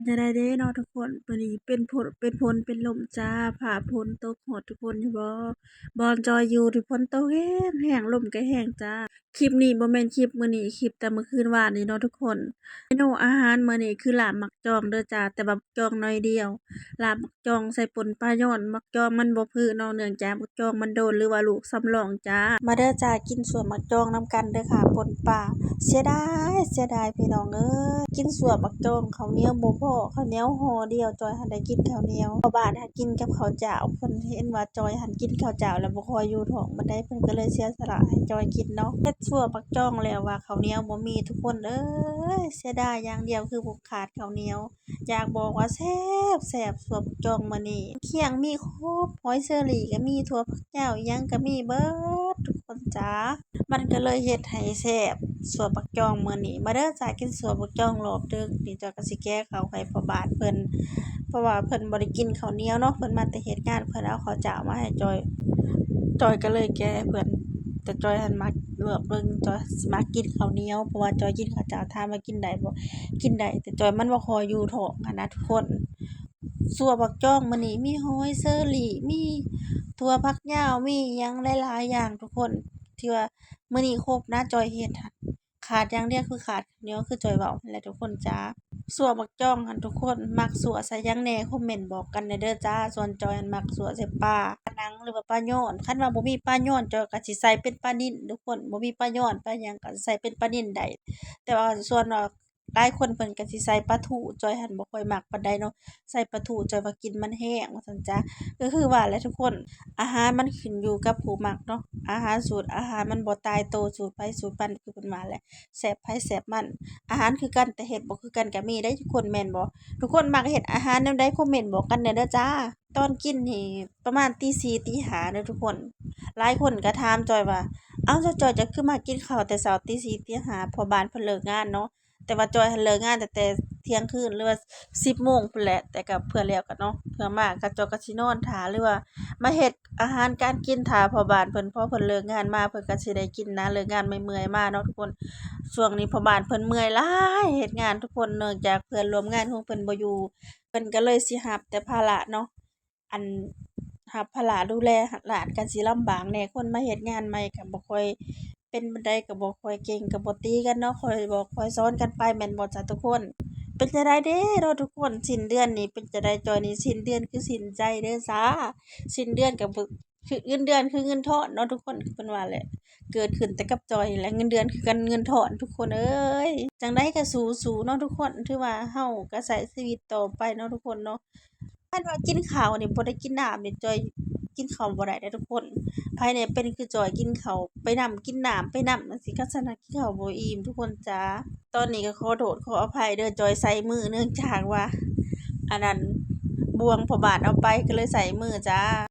จะได้เด้เนาะทุกคนมื้อนี้เป็นฝนเป็นลมจ้าฟ้าฝนตกฮอดทุกคนอยู่บ่บอนจอยอยู่ที่ฝนตกแรงๆลมก็แรงจ้าคลิปนี้บ่แม่นคลิปมื้อนี้คลิปแต่เมื่อคืนวานนี้เนาะทุกคนเมนูอาหารมื้อนี้คือลาบมักจองเด้อจ้าแต่ว่ามักจองน้อยเดียวลาบมักจองใส่ป่นปลาญ้อนมักจองมันบ่พือเนาะเนื่องจากมักจองมันโดนหรือว่าลูกสำรองจ้ามาเด้อจ้ากินส่วนมักจองนำกันเด้อค่ะป่นปลาเสียดายพี่น้องเอ้ยกินส่วนมักจองข้าวเหนียวบ่พอข้าวเหนียวห่อเดียวจอยหั้นได้กินข้าวเหนียวพ่อบ้านหั้นกินกับข้าวเจ้าเพิ่นเห็นว่าจอยหั้นกินข้าวเจ้าแล้วบ่ค่อยอยู่ท้องปานใดเพิ่นก็เลยเสียสละให้จอยกินเนาะเฮ็ดสั่วมักจองแล้วว่าข้าวเหนียวบ่มีทุกคนเอ้ยเสียดายอย่างเดียวคือบ่ขาดข้าวเหนียวอยากบอกว่าแซ่บสั่วมักจองมื้อนี้เคียงมีครบหอยเชอรี่ก็มีถั่วฝักยาวอิหยังก็มีเบิดทุกคนจ้ามันก็เลยเฮ็ดให้แซ่บ สั่วบักจ่องมื้อนี้มาเด้อจ้ากินสั่วบักจ่องรอบดึกนี่จ้อยก็สิแกะข้าวให้พ่อบ้านเพิ่นเพราะว่าเพิ่นบ่ได้กินข้าวเหนียวเนาะเพิ่นมาแต่เฮ็ดงานเพิ่นเอาข้าวเจ้ามาให้จอยก็เลยแกะให้เพิ่นแต่จอยหั้นมักเลือกเบิ่งจอยสิมักกินข้าวเหนียวเพราะว่าจอยกินข้าวเจ้าถามว่ากินได้บ่กินได้แต่จอยมันบ่ค่อยอยู่ท้องหั้นนะทุกคนสั่วบักจ่องมื้อนี้มีหอยเชอรี่มีถั่วฝักยาวมีหยังหลายๆอย่างทุกคนที่ว่ามื้อนี้ครบนะจอยเฮ็ดหั้น ขาดอย่างเดียวคือขาดข้าวเหนียวคือจ้อยเว้านั่นแหละทุกคนจ้าสั่วบักจ้องหั้นทุกคนมักสั่วใส่หยังแหน่คอมเมนต์บอกกันได้เด้อจ้าส่วนจอยหั้นมักสั่วใส่ปลานังหรือว่าปลาย้อนคันว่าบ่มีปลาย้อนจอยก็สิใส่เป็นปลานิ่นทุกคนบ่มีปลาย้อนปลาหยังก็ใส่เป็นปลานิ่นได้แต่ว่าส่วนว่าหลายคนเพิ่นก็สิใส่ปลาทูจอยหั้นบ่ค่อยมักปานใดเนาะใส่ปลาทูจอยว่ากินมันแห้งว่าซั่นจ้าก็คือว่าแหละทุกคนอาหารมันขึ้นอยู่กับผู้มักเนาะอาหารสูตรอาหารมันบ่ตายตัวสูตรไผสูตรมันคือเพิ่นว่าแหละ แซ่บไผแซ่บมันอาหารคือกันแต่เฮ็ดบ่คือกันก็มีได้ทุกคนแม่นบ่ทุกคนมักเฮ็ดอาหารแนวใดคอมเมนต์บอกกันแหน่เด้อจ้าตอนกินนี่ประมาณตี4ตี5เด้อทุกคนหลายคนก็ถามจอยว่าอ้าวจอยจะคือมากินข้าวแต่เช้าตี4ตี5เพราะบ้านเพิ่นเลิกงานเนาะแต่ว่าจอยหั้นเลิกงานตั้งแต่เที่ยงคืนหรือว่า10โมงพู้นแหละแต่ก็เพื่อแล้วก็เนาะเพื่อมากก็จอยก็สินอนท่าหรือว่ามาเฮ็ดอาหารการกินท่าพ่อบ้านเพิ่นพอเพิ่นเลิกงานมาเพิ่นก็สิได้กินนะเลิกงานเมื่อยๆมาเนาะทุกคน ช่วงนี้พ่อบ้านเพิ่นเมื่อยหลายเฮ็ดงานทุกคนเนื่องจากเพื่อนร่วมงานของเพิ่นบ่อยู่เพิ่นก็เลยสิรับแต่ภาระเนาะอันรับภาระดูแลหลานก็สิลำบากแหน่คนมาเฮ็ดงานใหม่ก็บ่ค่อยเป็นปานใดก็บ่ค่อยเก่งก็บ่ตีกันเนาะค่อยบอกค่อยสอนกันไปแม่นบ่จ้ะทุกคนเป็นจั่งใดเด้เนาะทุกคนสิ้นเดือนนี้เป็นจั่งใดจอยนี่สิ้นเดือนคือสิ้นใจเด้อจ้าสิ้นเดือนก็บ่คือเงินเดือนคือเงินทอนเนาะทุกคนคือเพิ่นว่าแหละ เกิดขึ้นแต่กับจอยนี่แหละเงินเดือนคือกันเงินถอนทุกคนเอ้ยจั่งใดก็สู้ๆเนาะทุกคนถือว่าเราก็ใช้ชีวิตต่อไปเนาะทุกคนเนาะคันว่ากินข้าวนี่บ่ได้กินน้ำนี่จอยกินข้าวบ่ได้เด้อทุกคนไผเนี่ยเป็นคือจอยกินข้าวไปนำกินน้ำไปนำจังซี้คันซั้นน่ะกินข้าวบ่อิ่มทุกคนจ้าตอนนี้ก็ขอโทษขออภัยเด้อจอยใส่มือเนื่องจากว่าอันนั้นบ่วงพ่อบ้านเอาไปก็เลยใส่มือจ้า